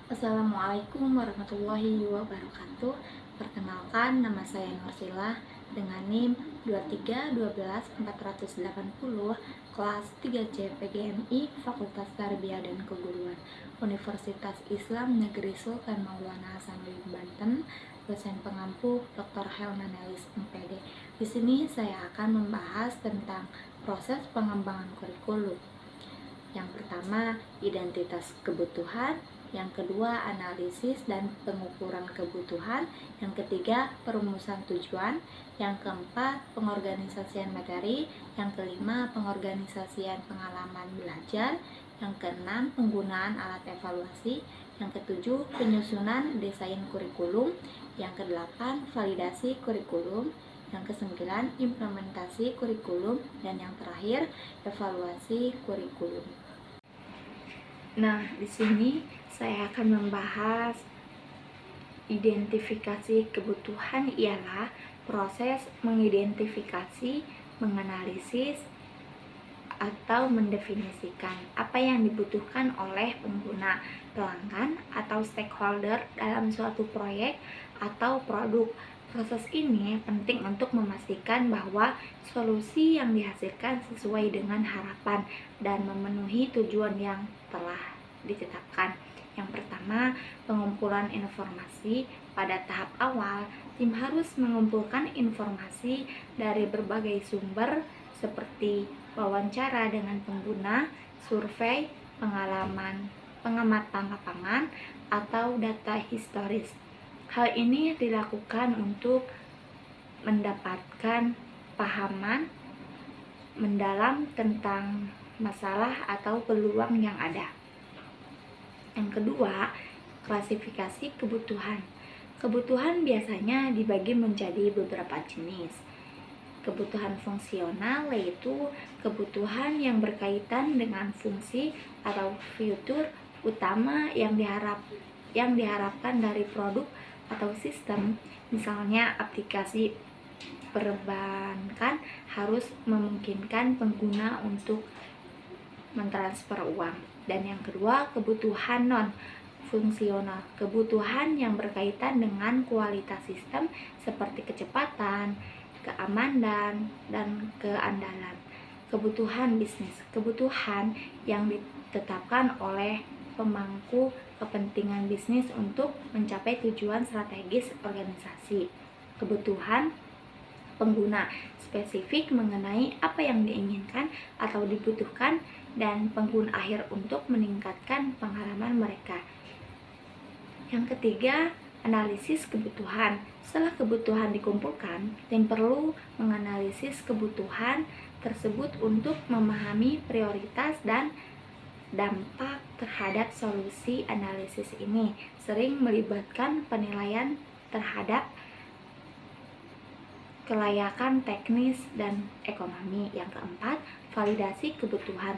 Assalamualaikum warahmatullahi wabarakatuh. Perkenalkan, nama saya Nursilah dengan NIM 2312480 kelas 3C PGMI Fakultas Tarbiyah dan Keguruan Universitas Islam Negeri Sultan Maulana Hasanuddin Banten, dosen pengampu Dr. Helna Nelis MPD. Di sini saya akan membahas tentang proses pengembangan kurikulum. Yang pertama, identitas kebutuhan. Yang kedua, analisis dan pengukuran kebutuhan. Yang ketiga, perumusan tujuan. Yang keempat, pengorganisasian materi. Yang kelima, pengorganisasian pengalaman belajar. Yang keenam, penggunaan alat evaluasi. Yang ketujuh, penyusunan desain kurikulum. Yang kedelapan, validasi kurikulum. Yang kesembilan, implementasi kurikulum. Dan yang terakhir, evaluasi kurikulum. Nah, di sini saya akan membahas identifikasi kebutuhan ialah proses mengidentifikasi, menganalisis, atau mendefinisikan apa yang dibutuhkan oleh pengguna, pelanggan, atau stakeholder dalam suatu proyek atau produk. Proses ini penting untuk memastikan bahwa solusi yang dihasilkan sesuai dengan harapan dan memenuhi tujuan yang telah ditetapkan. Yang pertama, pengumpulan informasi. Pada tahap awal, tim harus mengumpulkan informasi dari berbagai sumber seperti wawancara dengan pengguna, survei, pengalaman, pengamatan lapangan, atau data historis. Hal ini dilakukan untuk mendapatkan pahaman mendalam tentang masalah atau peluang yang ada. Yang kedua, klasifikasi kebutuhan. Kebutuhan biasanya dibagi menjadi beberapa jenis. Kebutuhan fungsional yaitu kebutuhan yang berkaitan dengan fungsi atau fitur utama yang diharapkan dari produk atau sistem. Misalnya aplikasi perbankan harus memungkinkan pengguna untuk mentransfer uang. Dan yang kedua, kebutuhan non fungsional, kebutuhan yang berkaitan dengan kualitas sistem seperti kecepatan, keamanan, dan keandalan. Kebutuhan bisnis, kebutuhan yang ditetapkan oleh pemangku kepentingan bisnis untuk mencapai tujuan strategis organisasi. Kebutuhan pengguna, spesifik mengenai apa yang diinginkan atau dibutuhkan dan pengguna akhir untuk meningkatkan pengalaman mereka. Yang ketiga, analisis kebutuhan. Setelah kebutuhan dikumpulkan, tim perlu menganalisis kebutuhan tersebut untuk memahami prioritas dan dampak terhadap solusi. Analisis ini sering melibatkan penilaian terhadap kelayakan teknis dan ekonomi. Yang keempat, validasi kebutuhan.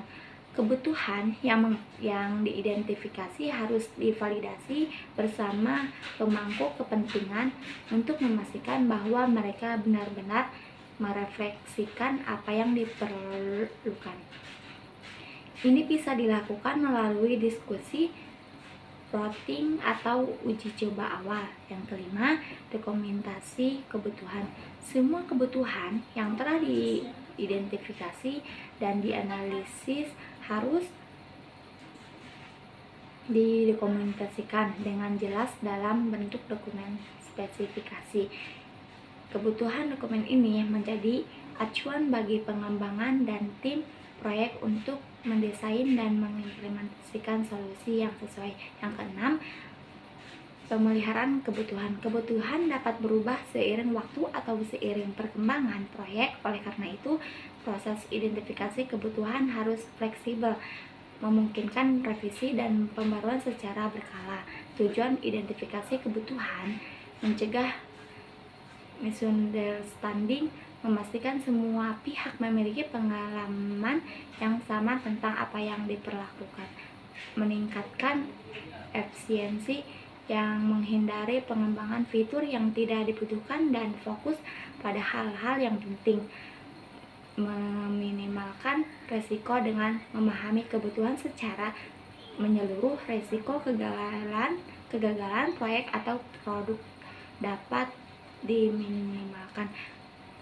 Kebutuhan yang diidentifikasi harus divalidasi bersama pemangku kepentingan untuk memastikan bahwa mereka benar-benar merefleksikan apa yang diperlukan. Ini bisa dilakukan melalui diskusi, plotting, atau uji coba awal. Yang kelima, dokumentasi kebutuhan. Semua kebutuhan yang telah diidentifikasi dan dianalisis harus didokumentasikan dengan jelas dalam bentuk dokumen spesifikasi. Kebutuhan dokumen ini menjadi acuan bagi pengembangan dan tim proyek untuk mendesain dan mengimplementasikan solusi yang sesuai. Yang keenam, pemeliharaan kebutuhan. Kebutuhan dapat berubah seiring waktu atau seiring perkembangan proyek. Oleh karena itu, proses identifikasi kebutuhan harus fleksibel, memungkinkan revisi dan pembaruan secara berkala. Tujuan identifikasi kebutuhan mencegah misunderstanding, memastikan semua pihak memiliki pengalaman yang sama tentang apa yang diperlakukan, meningkatkan efisiensi yang menghindari pengembangan fitur yang tidak dibutuhkan dan fokus pada hal-hal yang penting, meminimalkan resiko dengan memahami kebutuhan secara menyeluruh risiko kegagalan proyek atau produk dapat diminimalkan.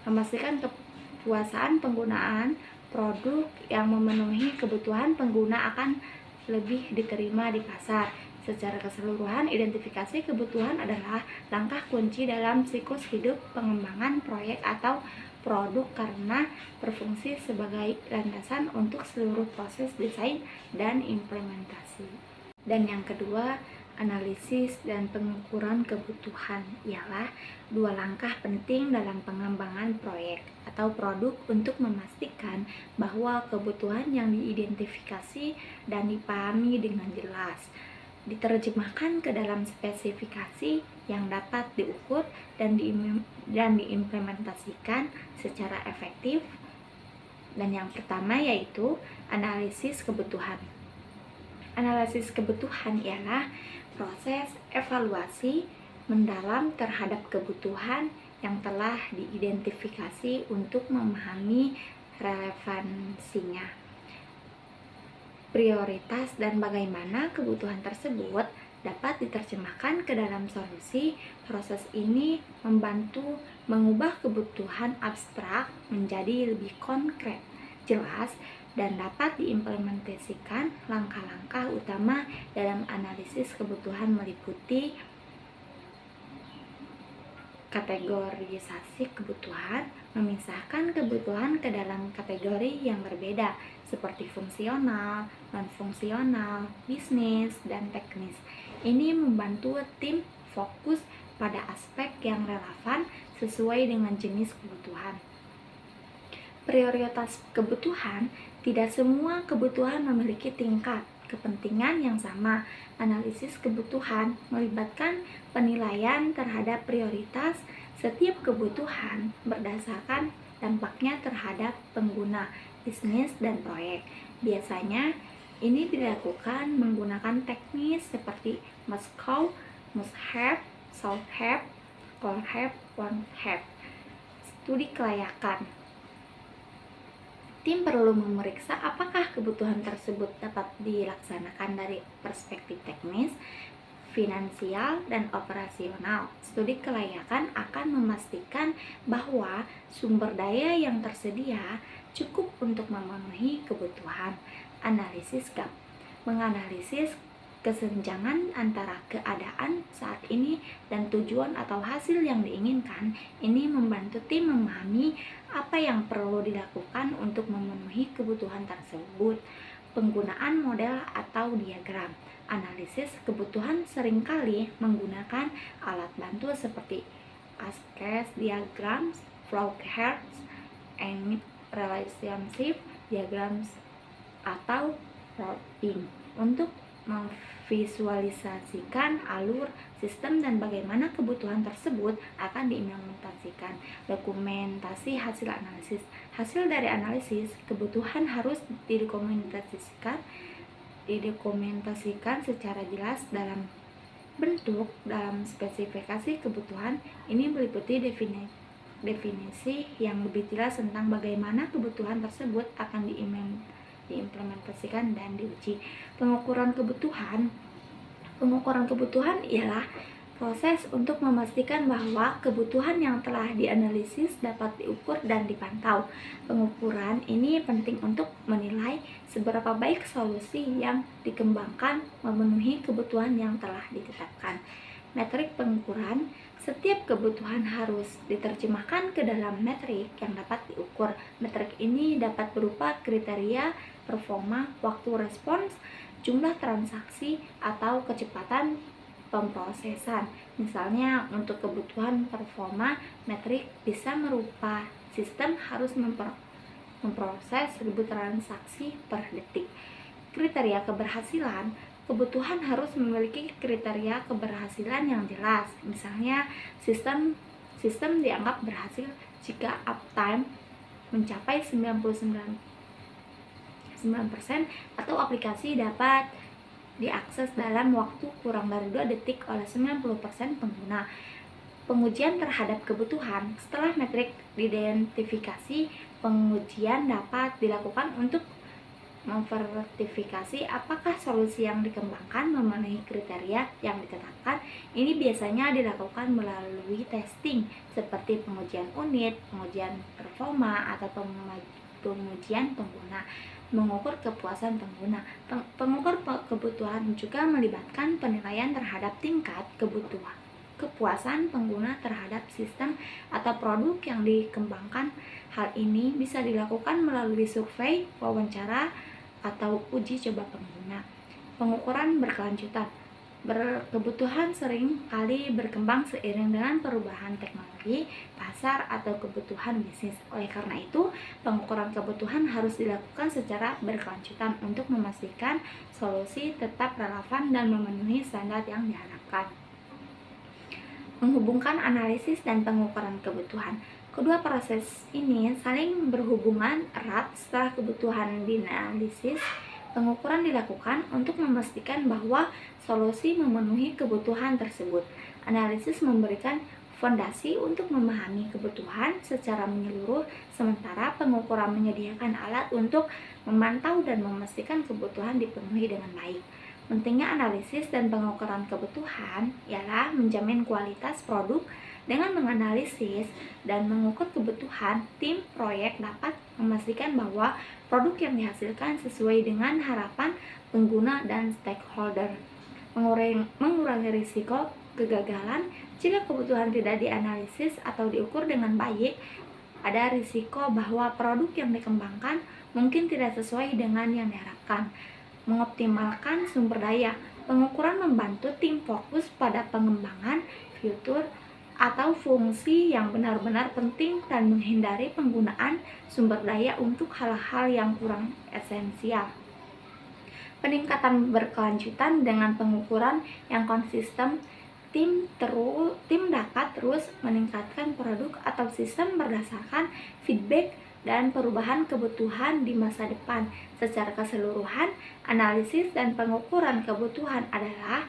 Memastikan kepuasan penggunaan produk yang memenuhi kebutuhan pengguna akan lebih diterima di pasar. Secara keseluruhan, identifikasi kebutuhan adalah langkah kunci dalam siklus hidup pengembangan proyek atau produk karena berfungsi sebagai landasan untuk seluruh proses desain dan implementasi. Dan yang kedua, analisis dan pengukuran kebutuhan ialah dua langkah penting dalam pengembangan proyek atau produk untuk memastikan bahwa kebutuhan yang diidentifikasi dan dipahami dengan jelas diterjemahkan ke dalam spesifikasi yang dapat diukur dan diimplementasikan secara efektif. Dan yang pertama yaitu analisis kebutuhan. Analisis kebutuhan ialah proses evaluasi mendalam terhadap kebutuhan yang telah diidentifikasi untuk memahami relevansinya, prioritas, dan bagaimana kebutuhan tersebut dapat diterjemahkan ke dalam solusi. Proses ini membantu mengubah kebutuhan abstrak menjadi lebih konkret, jelas, dan dapat diimplementasikan. Langkah-langkah utama dalam analisis kebutuhan meliputi kategorisasi kebutuhan, memisahkan kebutuhan ke dalam kategori yang berbeda seperti fungsional, non-fungsional, bisnis, dan teknis. Ini membantu tim fokus pada aspek yang relevan sesuai dengan jenis kebutuhan. Prioritas kebutuhan. Tidak semua kebutuhan memiliki tingkat kepentingan yang sama. Analisis kebutuhan melibatkan penilaian terhadap prioritas setiap kebutuhan berdasarkan dampaknya terhadap pengguna, bisnis, dan proyek. Biasanya ini dilakukan menggunakan teknis seperti must have, must have, should have, could have, won't have. Studi kelayakan. Tim perlu memeriksa apakah kebutuhan tersebut dapat dilaksanakan dari perspektif teknis, finansial, dan operasional. Studi kelayakan akan memastikan bahwa sumber daya yang tersedia cukup untuk memenuhi kebutuhan. Analisis gap. Menganalisis kesenjangan antara keadaan saat ini dan tujuan atau hasil yang diinginkan. Ini membantu tim memahami apa yang perlu dilakukan untuk memenuhi kebutuhan tersebut. Penggunaan model atau diagram. Analisis kebutuhan seringkali menggunakan alat bantu seperti cascade diagrams, flow charts, and relationship diagrams atau routing untuk memvisualisasikan alur sistem dan bagaimana kebutuhan tersebut akan diimplementasikan. Dokumentasi hasil analisis. Hasil dari analisis kebutuhan harus didokumentasikan secara jelas dalam bentuk dalam spesifikasi kebutuhan. Ini meliputi definisi yang lebih jelas tentang bagaimana kebutuhan tersebut akan diimplementasikan dan diuji. Pengukuran kebutuhan. Pengukuran kebutuhan ialah proses untuk memastikan bahwa kebutuhan yang telah dianalisis dapat diukur dan dipantau. Pengukuran ini penting untuk menilai seberapa baik solusi yang dikembangkan memenuhi kebutuhan yang telah ditetapkan. Metrik pengukuran. Setiap kebutuhan harus diterjemahkan ke dalam metrik yang dapat diukur. Metrik ini dapat berupa kriteria performa, waktu respons, jumlah transaksi, atau kecepatan pemrosesan. Misalnya untuk kebutuhan performa, metrik bisa merupa sistem harus memproses 1000 transaksi per detik. Kriteria keberhasilan. Kebutuhan harus memiliki kriteria keberhasilan yang jelas. Misalnya sistem dianggap berhasil jika uptime mencapai 99% atau aplikasi dapat diakses dalam waktu kurang dari 2 detik oleh 90% pengguna. Pengujian terhadap kebutuhan. Setelah metrik diidentifikasi, pengujian dapat dilakukan untuk memverifikasi apakah solusi yang dikembangkan memenuhi kriteria yang ditetapkan. Ini biasanya dilakukan melalui testing seperti pengujian unit, pengujian performa, atau pengujian pengguna. Mengukur kepuasan pengguna. Pengukur kebutuhan juga melibatkan penilaian terhadap tingkat kepuasan pengguna terhadap sistem atau produk yang dikembangkan. Hal ini bisa dilakukan melalui survei, wawancara, atau uji coba pengguna. Pengukuran berkelanjutan. Kebutuhan sering kali berkembang seiring dengan perubahan teknologi, pasar, atau kebutuhan bisnis. Oleh karena itu, pengukuran kebutuhan harus dilakukan secara berkelanjutan untuk memastikan solusi tetap relevan dan memenuhi standar yang diharapkan. Menghubungkan analisis dan pengukuran kebutuhan. Kedua proses ini saling berhubungan erat. Setelah kebutuhan dianalisis, pengukuran dilakukan untuk memastikan bahwa solusi memenuhi kebutuhan tersebut. Analisis memberikan fondasi untuk memahami kebutuhan secara menyeluruh, sementara pengukuran menyediakan alat untuk memantau dan memastikan kebutuhan dipenuhi dengan baik. Pentingnya analisis dan pengukuran kebutuhan ialah menjamin kualitas produk. Dengan menganalisis dan mengukur kebutuhan, tim proyek dapat memastikan bahwa produk yang dihasilkan sesuai dengan harapan pengguna dan stakeholder. Mengurangi risiko kegagalan. Jika kebutuhan tidak dianalisis atau diukur dengan baik, ada risiko bahwa produk yang dikembangkan mungkin tidak sesuai dengan yang diharapkan. Mengoptimalkan sumber daya. Pengukuran membantu tim fokus pada pengembangan fitur atau fungsi yang benar-benar penting dan menghindari penggunaan sumber daya untuk hal-hal yang kurang esensial. Peningkatan berkelanjutan. Dengan pengukuran yang konsisten, tim dapat terus meningkatkan produk atau sistem berdasarkan feedback dan perubahan kebutuhan di masa depan. Secara keseluruhan, analisis dan pengukuran kebutuhan adalah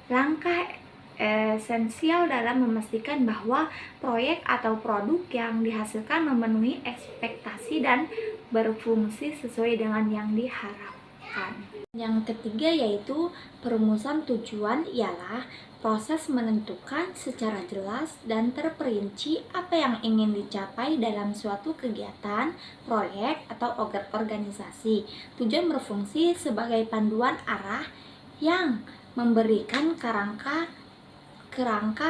langkah esensial dalam memastikan bahwa proyek atau produk yang dihasilkan memenuhi ekspektasi dan berfungsi sesuai dengan yang diharapkan. Yang ketiga yaitu perumusan tujuan, ialah proses menentukan secara jelas dan terperinci apa yang ingin dicapai dalam suatu kegiatan, proyek, atau organisasi. Tujuan berfungsi sebagai panduan arah yang memberikan kerangka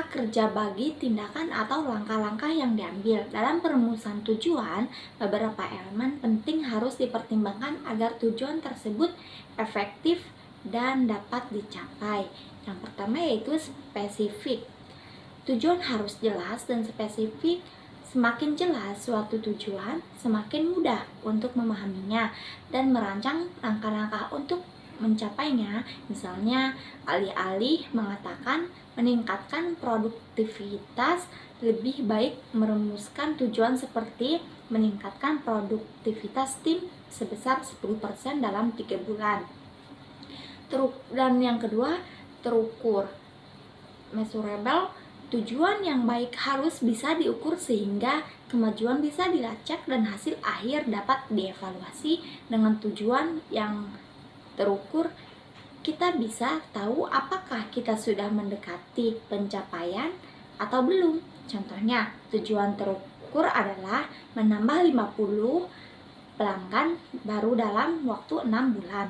kerja bagi tindakan atau langkah-langkah yang diambil. Dalam perumusan tujuan, beberapa elemen penting harus dipertimbangkan agar tujuan tersebut efektif dan dapat dicapai. Yang pertama yaitu spesifik. Tujuan harus jelas dan spesifik. Semakin jelas suatu tujuan, semakin mudah untuk memahaminya dan merancang langkah-langkah untuk mencapainya. Misalnya, alih-alih mengatakan meningkatkan produktivitas, lebih baik merumuskan tujuan seperti meningkatkan produktivitas tim sebesar 10% dalam 3 bulan. Dan yang kedua, terukur. Measurable. Tujuan yang baik harus bisa diukur sehingga kemajuan bisa dilacak dan hasil akhir dapat dievaluasi. Dengan tujuan yang terukur, kita bisa tahu apakah kita sudah mendekati pencapaian atau belum. Contohnya, tujuan terukur adalah menambah 50 pelanggan baru dalam waktu 6 bulan.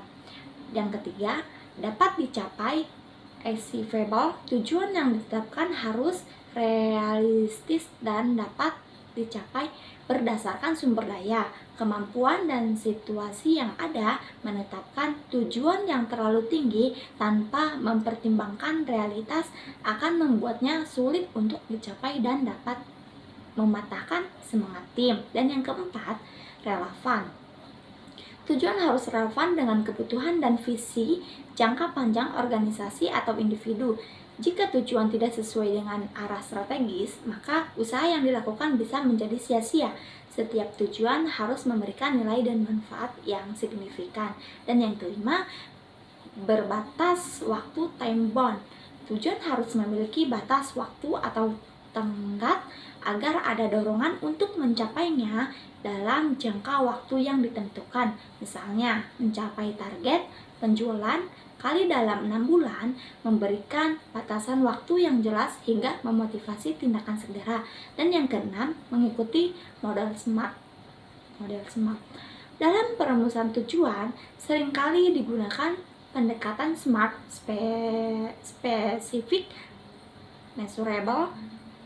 Yang ketiga, dapat dicapai. Achievable. Tujuan yang ditetapkan harus realistis dan dapat dicapai berdasarkan sumber daya, kemampuan, dan situasi yang ada. Menetapkan tujuan yang terlalu tinggi tanpa mempertimbangkan realitas akan membuatnya sulit untuk dicapai dan dapat mematahkan semangat tim. Dan yang keempat, relevan. Tujuan harus relevan dengan kebutuhan dan visi jangka panjang organisasi atau individu. Jika tujuan tidak sesuai dengan arah strategis, maka usaha yang dilakukan bisa menjadi sia-sia. Setiap tujuan harus memberikan nilai dan manfaat yang signifikan. Dan yang kelima, berbatas waktu, time bound. Tujuan harus memiliki batas waktu atau tenggat agar ada dorongan untuk mencapainya dalam jangka waktu yang ditentukan. Misalnya, mencapai target penjualan kali dalam 6 bulan, memberikan batasan waktu yang jelas hingga memotivasi tindakan segera. Dan yang keenam, mengikuti model SMART. Dalam perumusan tujuan, seringkali digunakan pendekatan SMART, spesifik, measurable,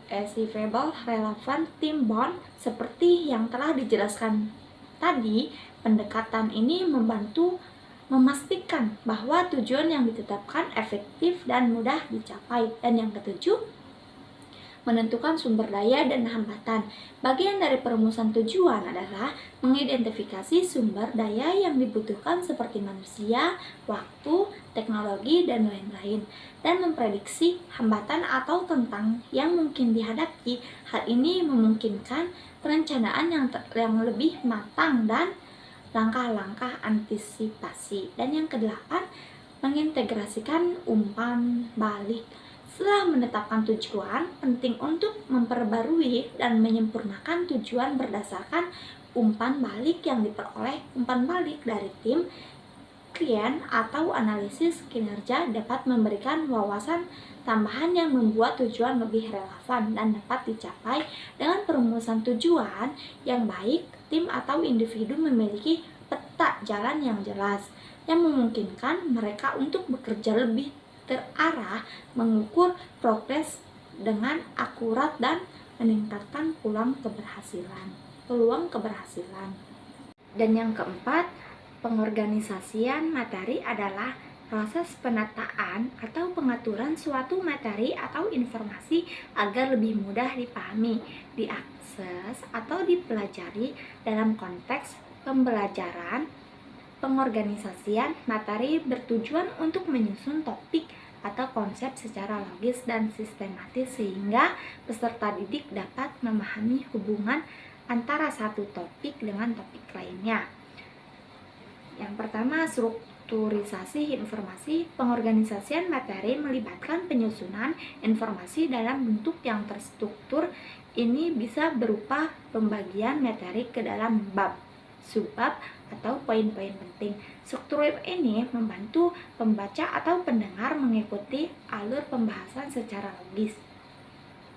achievable, relevant, time-bound. Seperti yang telah dijelaskan tadi, pendekatan ini membantu memastikan bahwa tujuan yang ditetapkan efektif dan mudah dicapai. Dan yang ketujuh, menentukan sumber daya dan hambatan. Bagian dari perumusan tujuan adalah mengidentifikasi sumber daya yang dibutuhkan seperti manusia, waktu, teknologi, dan lain-lain, dan memprediksi hambatan atau tentang yang mungkin dihadapi. Hal ini memungkinkan perencanaan yang lebih matang dan langkah-langkah antisipasi. Dan yang kedelapan, mengintegrasikan umpan balik. Setelah menetapkan tujuan, penting untuk memperbarui dan menyempurnakan tujuan berdasarkan umpan balik yang diperoleh. Umpan balik dari tim, klien, atau analisis kinerja dapat memberikan wawasan tambahan yang membuat tujuan lebih relevan dan dapat dicapai. Dengan perumusan tujuan yang baik, tim atau individu memiliki peta jalan yang jelas yang memungkinkan mereka untuk bekerja lebih terarah, mengukur progres dengan akurat, dan meningkatkan peluang keberhasilan. Dan yang keempat, pengorganisasian materi adalah proses penataan atau pengaturan suatu materi atau informasi agar lebih mudah dipahami, diakses, atau dipelajari dalam konteks pembelajaran. Pengorganisasian materi bertujuan untuk menyusun topik atau konsep secara logis dan sistematis sehingga peserta didik dapat memahami hubungan antara satu topik dengan topik lainnya. Yang pertama, strukturisasi informasi. Pengorganisasian materi melibatkan penyusunan informasi dalam bentuk yang terstruktur. Ini bisa berupa pembagian materi ke dalam bab, subbab, atau poin-poin penting. Struktur ini membantu pembaca atau pendengar mengikuti alur pembahasan secara logis.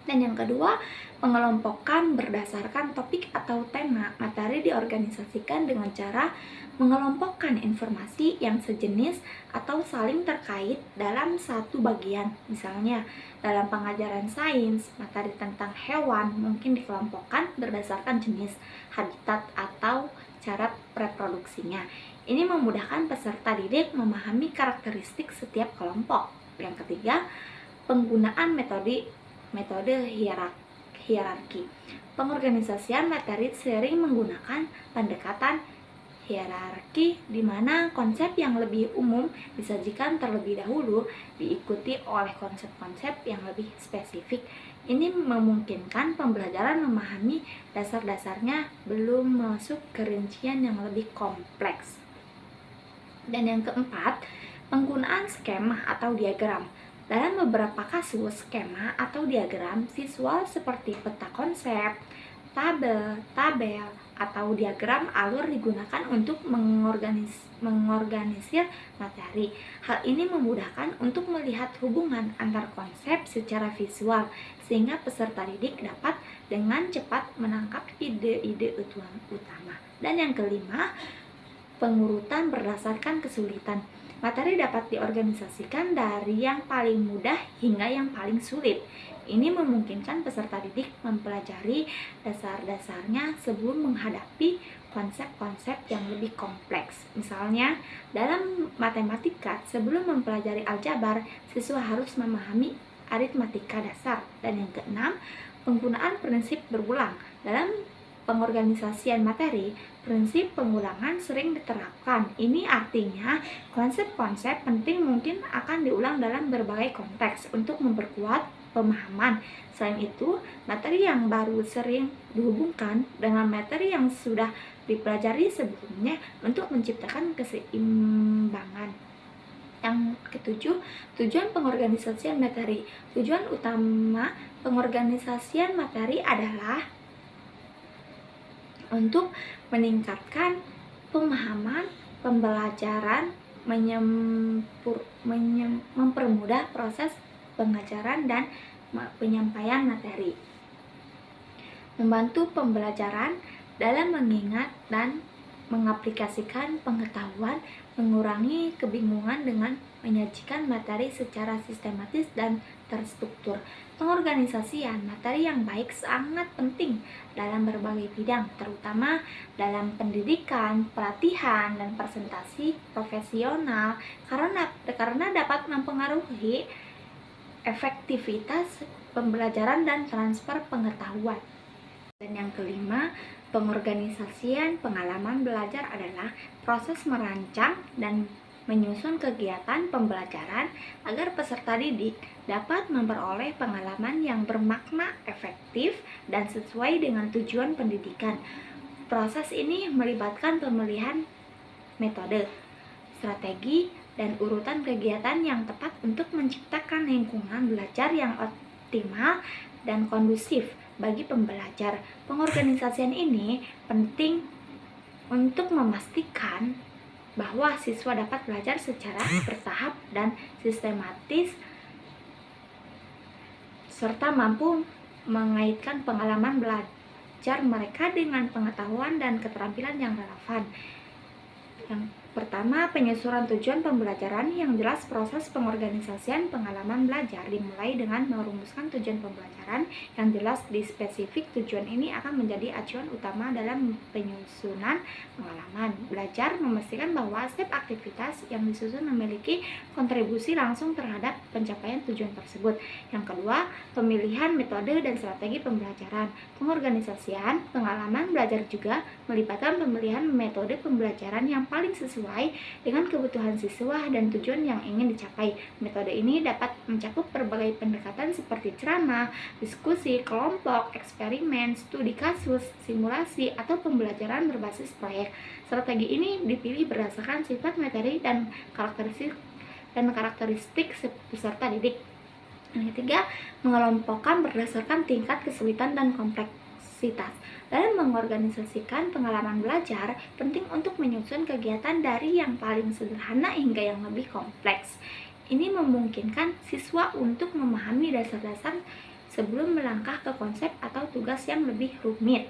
Dan yang kedua, pengelompokan berdasarkan topik atau tema. Materi diorganisasikan dengan cara mengelompokkan informasi yang sejenis atau saling terkait dalam satu bagian. Misalnya, dalam pengajaran sains, materi tentang hewan mungkin dikelompokkan berdasarkan jenis, habitat, atau cara reproduksinya. Ini memudahkan peserta didik memahami karakteristik setiap kelompok. Yang ketiga, penggunaan metode hierarki. Pengorganisasian materi sering menggunakan pendekatan hierarki di mana konsep yang lebih umum disajikan terlebih dahulu diikuti oleh konsep-konsep yang lebih spesifik. Ini memungkinkan pembelajaran memahami dasar-dasarnya belum masuk ke rincian yang lebih kompleks. Dan yang keempat, penggunaan skema atau diagram. Dalam beberapa kasus, skema atau diagram visual seperti peta konsep, tabel, atau diagram alur digunakan untuk mengorganisir materi. Hal ini memudahkan untuk melihat hubungan antar konsep secara visual, sehingga peserta didik dapat dengan cepat menangkap ide-ide utama. Dan yang kelima, pengurutan berdasarkan kesulitan. Materi dapat diorganisasikan dari yang paling mudah hingga yang paling sulit. Ini memungkinkan peserta didik mempelajari dasar-dasarnya sebelum menghadapi konsep-konsep yang lebih kompleks. Misalnya, dalam matematika, sebelum mempelajari aljabar, siswa harus memahami aritmatika dasar. Dan yang keenam, penggunaan prinsip berulang. Dalam pengorganisasian materi, prinsip pengulangan sering diterapkan. Ini artinya konsep-konsep penting mungkin akan diulang dalam berbagai konteks untuk memperkuat pemahaman. Selain itu, materi yang baru sering dihubungkan dengan materi yang sudah dipelajari sebelumnya untuk menciptakan keseimbangan. Yang ketujuh, tujuan pengorganisasian materi. Tujuan utama pengorganisasian materi adalah untuk meningkatkan pemahaman, pembelajaran, mempermudah proses pengajaran dan penyampaian materi, membantu pembelajaran dalam mengingat dan mengaplikasikan pengetahuan, mengurangi kebingungan dengan menyajikan materi secara sistematis dan terstruktur. Pengorganisasian materi yang baik sangat penting dalam berbagai bidang, terutama dalam pendidikan, pelatihan, dan presentasi profesional karena dapat mempengaruhi efektivitas pembelajaran dan transfer pengetahuan. Dan yang kelima, pengorganisasian pengalaman belajar adalah proses merancang dan menyusun kegiatan pembelajaran agar peserta didik dapat memperoleh pengalaman yang bermakna, efektif, dan sesuai dengan tujuan pendidikan. Proses ini melibatkan pemilihan metode, strategi, dan urutan kegiatan yang tepat untuk menciptakan lingkungan belajar yang optimal dan kondusif bagi pembelajar. Pengorganisasian ini penting untuk memastikan bahwa siswa dapat belajar secara bertahap dan sistematis serta mampu mengaitkan pengalaman belajar mereka dengan pengetahuan dan keterampilan yang relevan. Yang pertama, penyusunan tujuan pembelajaran. Yang jelas, proses pengorganisasian pengalaman belajar dimulai dengan merumuskan tujuan pembelajaran yang jelas. Di spesifik tujuan ini akan menjadi acuan utama dalam penyusunan pengalaman belajar, memastikan bahwa setiap aktivitas yang disusun memiliki kontribusi langsung terhadap pencapaian tujuan tersebut. Yang kedua, pemilihan metode dan strategi pembelajaran. Pengorganisasian pengalaman belajar juga melibatkan pemilihan metode pembelajaran yang paling sesuai dengan kebutuhan siswa dan tujuan yang ingin dicapai. Metode ini dapat mencakup berbagai pendekatan seperti ceramah, diskusi, kelompok, eksperimen, studi kasus, simulasi, atau pembelajaran berbasis proyek. Strategi ini dipilih berdasarkan sifat materi dan karakteristik peserta didik. Yang ketiga, mengelompokkan berdasarkan tingkat kesulitan dan kompleksitas. Dalam mengorganisasikan pengalaman belajar, penting untuk menyusun kegiatan dari yang paling sederhana hingga yang lebih kompleks. Ini memungkinkan siswa untuk memahami dasar-dasar sebelum melangkah ke konsep atau tugas yang lebih rumit.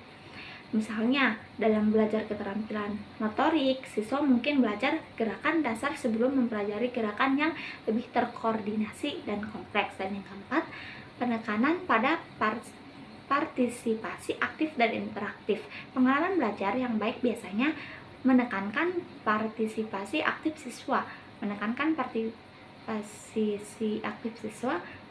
Misalnya, dalam belajar keterampilan motorik, siswa mungkin belajar gerakan dasar sebelum mempelajari gerakan yang lebih terkoordinasi dan kompleks. Dan yang keempat, penekanan pada partisipasi aktif dan interaktif. Pengalaman belajar yang baik biasanya menekankan partisipasi aktif siswa.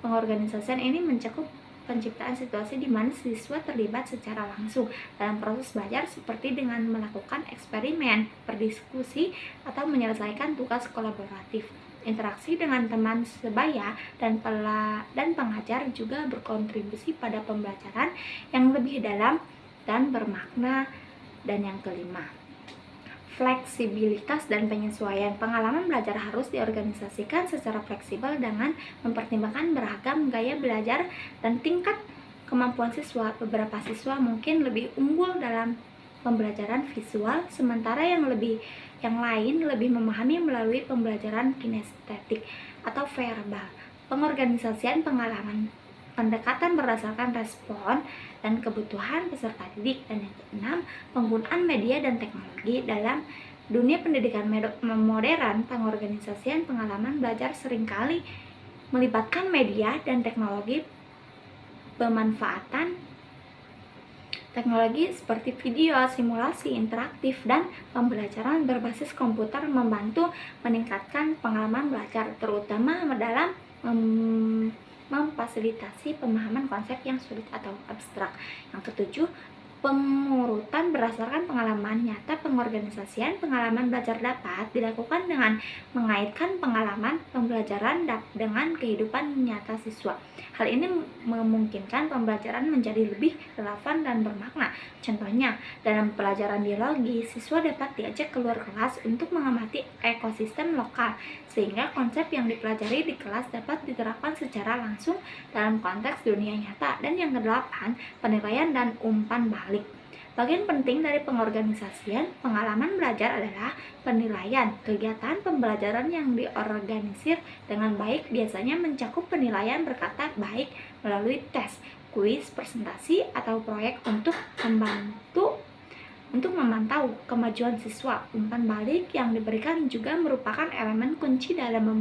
Pengorganisasian ini mencakup penciptaan situasi di mana siswa terlibat secara langsung dalam proses belajar, seperti dengan melakukan eksperimen, berdiskusi, atau menyelesaikan tugas kolaboratif. Interaksi dengan teman sebaya dan pengajar juga berkontribusi pada pembelajaran yang lebih dalam dan bermakna. Dan yang kelima, fleksibilitas dan penyesuaian. Pengalaman belajar harus diorganisasikan secara fleksibel dengan mempertimbangkan beragam gaya belajar dan tingkat kemampuan siswa. Beberapa siswa mungkin lebih unggul dalam pembelajaran visual, sementara yang lain lebih memahami melalui pembelajaran kinestetik atau verbal. Pengorganisasian pengalaman, pendekatan berdasarkan respon dan kebutuhan peserta didik. Dan yang keenam, penggunaan media dan teknologi. Dalam dunia pendidikan modern, pengorganisasian pengalaman belajar seringkali melibatkan media dan teknologi. Pemanfaatan teknologi seperti video, simulasi interaktif, dan pembelajaran berbasis komputer membantu meningkatkan pengalaman belajar, terutama dalam memfasilitasi pemahaman konsep yang sulit atau abstrak. Yang ketujuh, pengurutan berdasarkan pengalaman nyata. Pengorganisasian pengalaman belajar dapat dilakukan dengan mengaitkan pengalaman pembelajaran dengan kehidupan nyata siswa. Hal ini memungkinkan pembelajaran menjadi lebih relevan dan bermakna. Contohnya, dalam pelajaran biologi, siswa dapat diajak keluar kelas untuk mengamati ekosistem lokal, sehingga konsep yang dipelajari di kelas dapat diterapkan secara langsung dalam konteks dunia nyata. Dan yang kedelapan, penilaian dan umpan balik. Bagian penting dari pengorganisasian pengalaman belajar adalah penilaian. Kegiatan pembelajaran yang diorganisir dengan baik biasanya mencakup penilaian berkata baik melalui tes, kuis, presentasi, atau proyek untuk memantau kemajuan siswa. Umpan balik yang diberikan juga merupakan elemen kunci dalam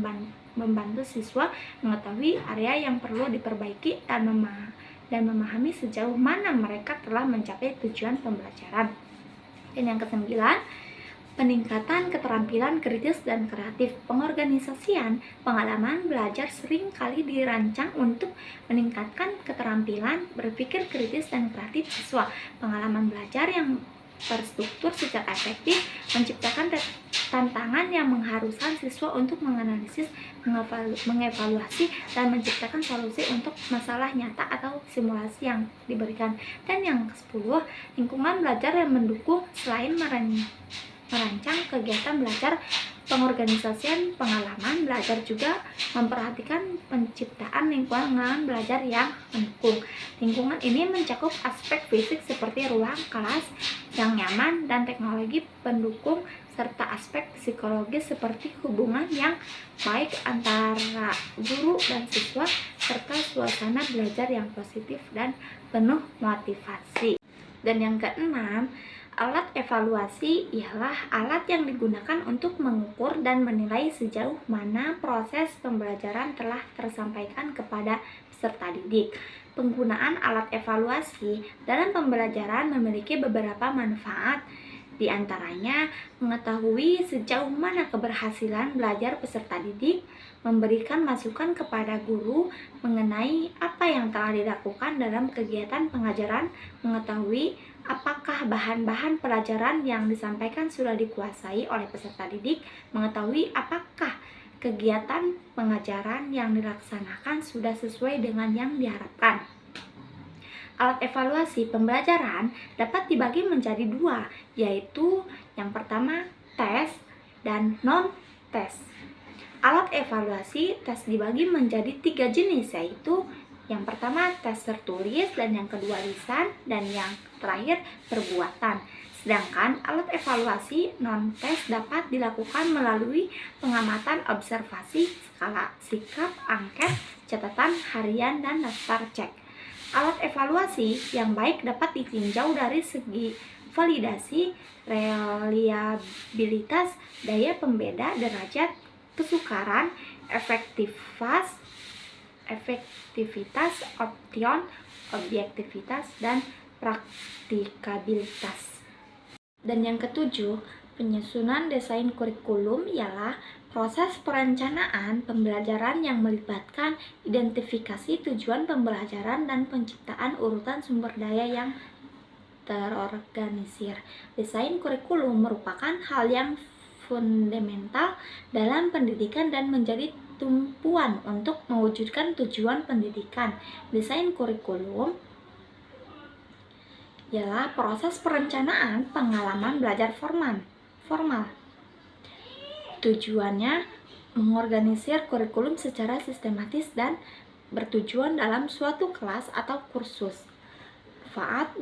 membantu siswa mengetahui area yang perlu diperbaiki dan memahami sejauh mana mereka telah mencapai tujuan pembelajaran. Dan yang kesembilan, peningkatan keterampilan kritis dan kreatif. Pengorganisasian pengalaman belajar sering kali dirancang untuk meningkatkan keterampilan berpikir kritis dan kreatif siswa. Pengalaman belajar yang terstruktur secara efektif menciptakan tantangan yang mengharuskan siswa untuk menganalisis, mengevaluasi, dan menciptakan solusi untuk masalah nyata atau simulasi yang diberikan. Dan yang ke-10, lingkungan belajar yang mendukung. Selain merancang kegiatan belajar, pengorganisasian pengalaman belajar juga memperhatikan penciptaan lingkungan belajar yang mendukung. Lingkungan ini mencakup aspek fisik seperti ruang kelas yang nyaman dan teknologi pendukung, serta aspek psikologis seperti hubungan yang baik antara guru dan siswa, serta suasana belajar yang positif dan penuh motivasi. Dan yang keenam, alat evaluasi ialah alat yang digunakan untuk mengukur dan menilai sejauh mana proses pembelajaran telah tersampaikan kepada peserta didik. Penggunaan alat evaluasi dalam pembelajaran memiliki beberapa manfaat, di antaranya mengetahui sejauh mana keberhasilan belajar peserta didik, memberikan masukan kepada guru mengenai apa yang telah dilakukan dalam kegiatan pengajaran, mengetahui apakah bahan-bahan pelajaran yang disampaikan sudah dikuasai oleh peserta didik, mengetahui apakah kegiatan pengajaran yang dilaksanakan sudah sesuai dengan yang diharapkan. Alat evaluasi pembelajaran dapat dibagi menjadi dua, yaitu yang pertama tes dan non-tes. Alat evaluasi tes dibagi menjadi 3 jenis, yaitu yang pertama tes tertulis, dan yang kedua lisan, dan yang terakhir perbuatan. Sedangkan alat evaluasi non-tes dapat dilakukan melalui pengamatan observasi, skala sikap, angket, catatan harian, dan daftar cek. Alat evaluasi yang baik dapat ditinjau dari segi validasi, reliabilitas, daya pembeda, derajat kesukaran, efektivitas, option, objektivitas, dan praktikabilitas. Dan yang ketujuh, penyusunan desain kurikulum ialah proses perencanaan pembelajaran yang melibatkan identifikasi tujuan pembelajaran dan penciptaan urutan sumber daya yang terorganisir. Desain kurikulum merupakan hal yang fundamental dalam pendidikan dan menjadi tumpuan untuk mewujudkan tujuan pendidikan. Desain kurikulum ialah proses perencanaan pengalaman belajar formal. Tujuannya mengorganisir kurikulum secara sistematis dan bertujuan dalam suatu kelas atau kursus. Manfaat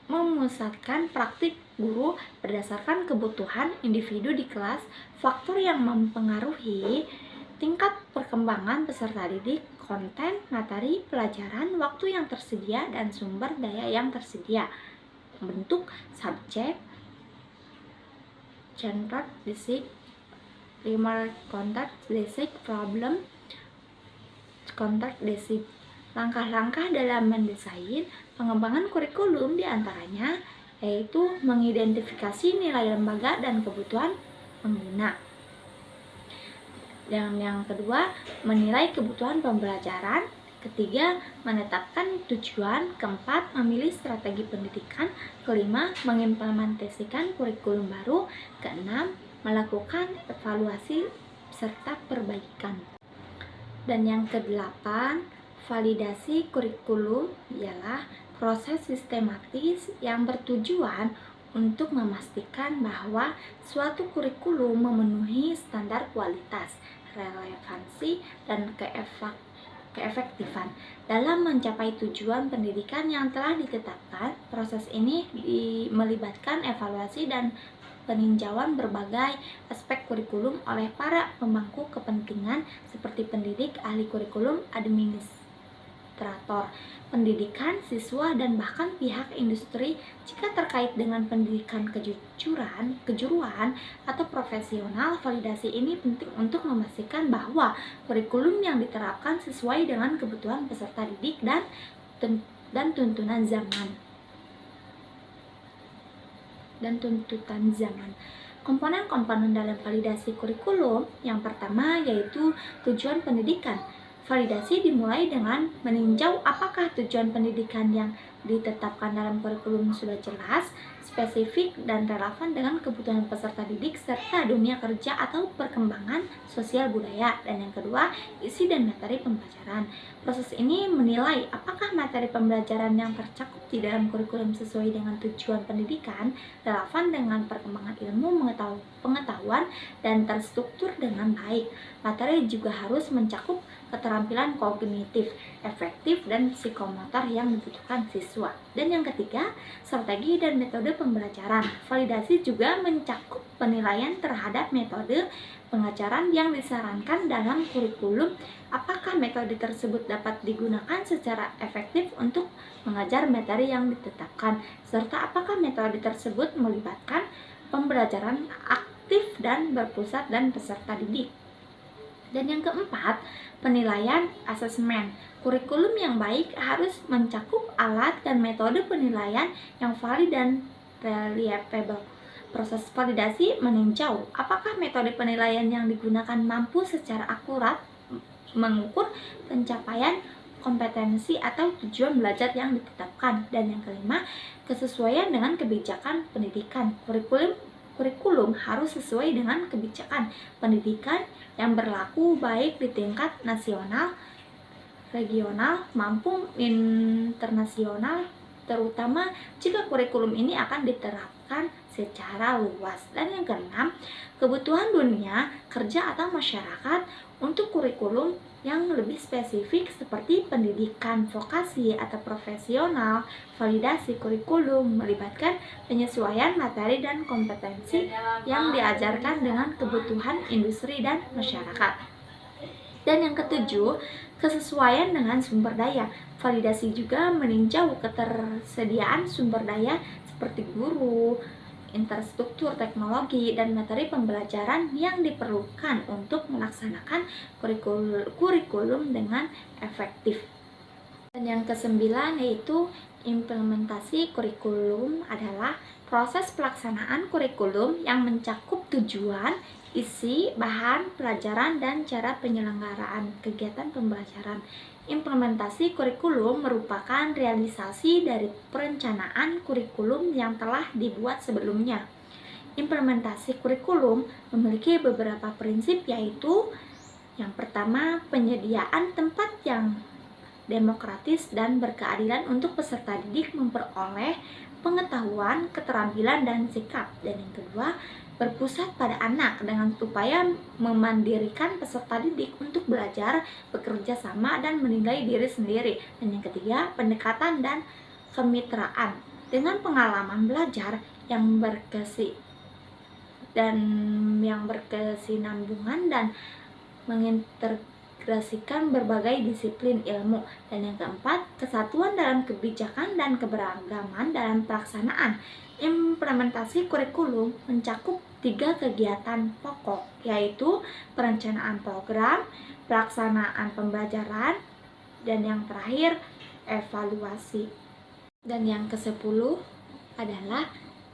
memusatkan praktik guru berdasarkan kebutuhan individu di kelas, faktor yang mempengaruhi tingkat perkembangan peserta didik, konten, materi, pelajaran, waktu yang tersedia, dan sumber daya yang tersedia. Bentuk subjek, centered, basic, remark, contact, basic, problem, contact, basic. Langkah-langkah dalam mendesain pengembangan kurikulum diantaranya yaitu mengidentifikasi nilai lembaga dan kebutuhan pengguna. Dan yang kedua, menilai kebutuhan pembelajaran. Ketiga, menetapkan tujuan. Keempat, memilih strategi pendidikan. Kelima, mengimplementasikan kurikulum baru. Keenam, melakukan evaluasi serta perbaikan. Dan yang kedelapan, validasi kurikulum ialah proses sistematis yang bertujuan untuk memastikan bahwa suatu kurikulum memenuhi standar kualitas, relevansi, dan keefektifan dalam mencapai tujuan pendidikan yang telah ditetapkan. Proses ini melibatkan evaluasi dan peninjauan berbagai aspek kurikulum oleh para pemangku kepentingan seperti pendidik, ahli kurikulum, administrator pendidikan, siswa, dan bahkan pihak industri. Jika terkait dengan pendidikan kejuruan atau profesional, validasi ini penting untuk memastikan bahwa kurikulum yang diterapkan sesuai dengan kebutuhan peserta didik dan tuntutan zaman. Komponen-komponen dalam validasi kurikulum yang pertama yaitu tujuan pendidikan. Validasi dimulai dengan meninjau apakah tujuan pendidikan yang ditetapkan dalam kurikulum sudah jelas, spesifik, dan relevan dengan kebutuhan peserta didik serta dunia kerja atau perkembangan sosial budaya. Dan yang kedua, isi dan materi pembelajaran. Proses ini menilai apakah materi pembelajaran yang tercakup di dalam kurikulum sesuai dengan tujuan pendidikan, relevan dengan perkembangan ilmu, pengetahuan, dan terstruktur dengan baik. Materi juga harus mencakup keterampilan kognitif, efektif, dan psikomotor yang dibutuhkan siswa. Dan yang ketiga, strategi dan metode pembelajaran. Validasi juga mencakup penilaian terhadap metode pengajaran yang disarankan dalam kurikulum. Apakah metode tersebut dapat digunakan secara efektif untuk mengajar materi yang ditetapkan, serta apakah metode tersebut melibatkan pembelajaran aktif dan berpusat dan peserta didik. Dan yang keempat, penilaian asesmen. Kurikulum yang baik harus mencakup alat dan metode penilaian yang valid dan reliable. Proses validasi meninjau apakah metode penilaian yang digunakan mampu secara akurat mengukur pencapaian kompetensi atau tujuan belajar yang ditetapkan. Dan yang kelima, kesesuaian dengan kebijakan pendidikan. Kurikulum harus sesuai dengan kebijakan pendidikan yang berlaku baik di tingkat nasional, regional, maupun internasional, terutama jika kurikulum ini akan diterapkan secara luas. Dan yang keenam, kebutuhan dunia kerja atau masyarakat untuk kurikulum yang lebih spesifik seperti pendidikan vokasi atau profesional. Validasi kurikulum melibatkan penyesuaian materi dan kompetensi yang diajarkan dengan kebutuhan industri dan masyarakat. Dan yang ketujuh, kesesuaian dengan sumber daya. Validasi juga meninjau ketersediaan sumber daya seperti guru, infrastruktur teknologi, dan materi pembelajaran yang diperlukan untuk melaksanakan kurikulum dengan efektif. Dan yang kesembilan yaitu implementasi kurikulum adalah proses pelaksanaan kurikulum yang mencakup tujuan, isi, bahan pelajaran, dan cara penyelenggaraan kegiatan pembelajaran. Implementasi kurikulum merupakan realisasi dari perencanaan kurikulum yang telah dibuat sebelumnya. Implementasi kurikulum memiliki beberapa prinsip, yaitu yang pertama, penyediaan tempat yang demokratis dan berkeadilan untuk peserta didik memperoleh pengetahuan, keterampilan, dan sikap. Dan yang kedua, berpusat pada anak dengan upaya memandirikan peserta didik untuk belajar, bekerja sama, dan menilai diri sendiri. Dan yang ketiga, pendekatan dan kemitraan dengan pengalaman belajar yang berkesinambungan dan mengintegrasikan berbagai disiplin ilmu. Dan yang keempat, kesatuan dalam kebijakan dan keberagaman dalam pelaksanaan. Implementasi kurikulum mencakup 3 kegiatan pokok, yaitu perencanaan program, pelaksanaan pembelajaran, dan yang terakhir, evaluasi. Dan yang ke-10 adalah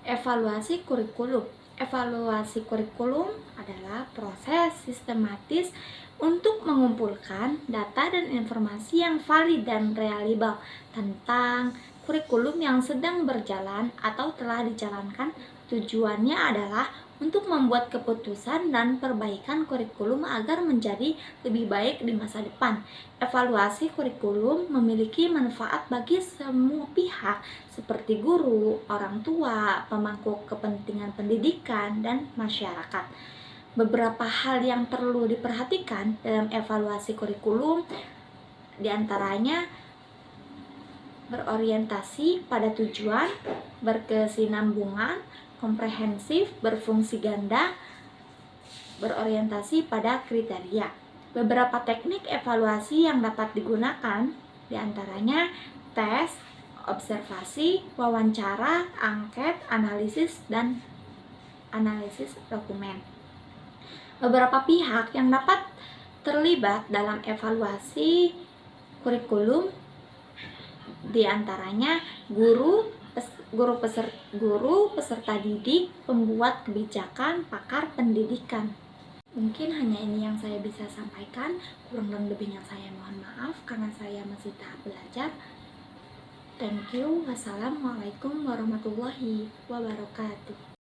evaluasi kurikulum. Evaluasi kurikulum adalah proses sistematis untuk mengumpulkan data dan informasi yang valid dan reliable tentang kurikulum yang sedang berjalan atau telah dijalankan. Tujuannya adalah untuk membuat keputusan dan perbaikan kurikulum agar menjadi lebih baik di masa depan. Evaluasi kurikulum memiliki manfaat bagi semua pihak seperti guru, orang tua, pemangku kepentingan pendidikan, dan masyarakat. Beberapa hal yang perlu diperhatikan dalam evaluasi kurikulum diantaranya berorientasi pada tujuan, berkesinambungan, komprehensif, berfungsi ganda, berorientasi pada kriteria. Beberapa teknik evaluasi yang dapat digunakan diantaranya tes, observasi, wawancara, angket, analisis, dan analisis dokumen. Beberapa pihak yang dapat terlibat dalam evaluasi kurikulum diantaranya guru, peserta didik, pembuat kebijakan, pakar pendidikan. Mungkin hanya ini yang saya bisa sampaikan, kurang dan lebihnya saya mohon maaf karena saya masih tahap belajar. Thank you. Wassalamualaikum warahmatullahi wabarakatuh.